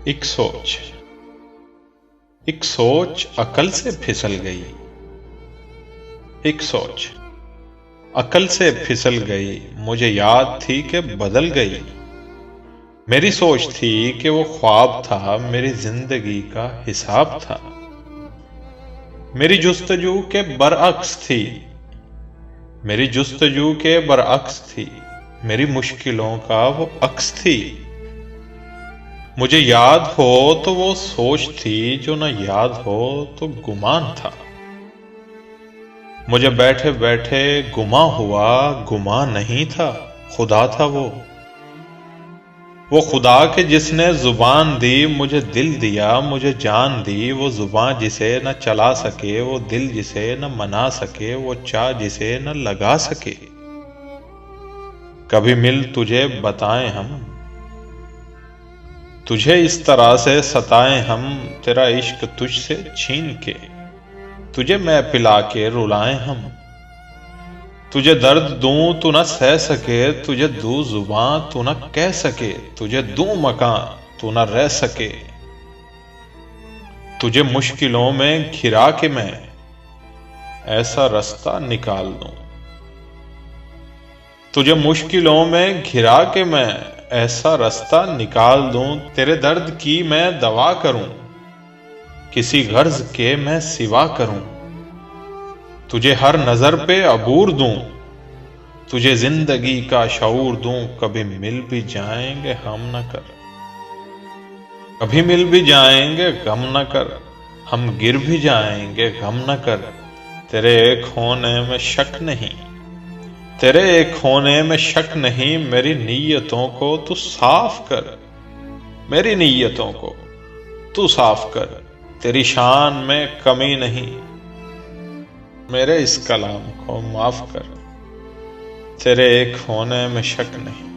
एक सोच अकल से फिसल गई। एक सोच अकल से फिसल गई, मुझे याद थी कि बदल गई। मेरी सोच थी कि वो ख्वाब था, मेरी जिंदगी का हिसाब था। मेरी जुस्तजू के बरअक्स थी, मेरी जुस्तजू के बरअक्स थी। मेरी मुश्किलों का वो अक्स थी। मुझे याद हो तो वो सोच थी, जो न याद हो तो गुमान था। मुझे बैठे बैठे गुमा हुआ, गुमा नहीं था, खुदा था वो खुदा के जिसने जुबान दी, मुझे दिल दिया, मुझे जान दी। वो जुबान जिसे न चला सके, वो दिल जिसे न मना सके, वो चाह जिसे न लगा सके। कभी मिल तुझे बताएं हम, तुझे इस तरह से सताएं हम, तेरा इश्क तुझसे छीन के। तुझे मैं पिला के रुलाएं हम, तुझे दर्द दूं तू न सह सके, तुझे दूं जुबां तू न कह सके, तुझे दूं मकान तू न रह सके। तुझे मुश्किलों में घिरा के मैं ऐसा रास्ता निकाल दूं, तुझे मुश्किलों में घिरा के मैं ऐसा रास्ता निकाल दूं। तेरे दर्द की मैं दवा करूं, किसी गर्ज के मैं सिवा करूं। तुझे हर नजर पे अबूर दूं, तुझे जिंदगी का शऊर दूं। कभी मिल भी जाएंगे हम न कर, कभी मिल भी जाएंगे गम न कर। हम गिर भी जाएंगे गम न कर। तेरे एक होने में शक नहीं, तेरे एक होने में शक नहीं। मेरी नीयतों को तू साफ कर, मेरी नीयतों को तू साफ कर। तेरी शान में कमी नहीं, मेरे इस कलाम को माफ कर। तेरे एक होने में शक नहीं।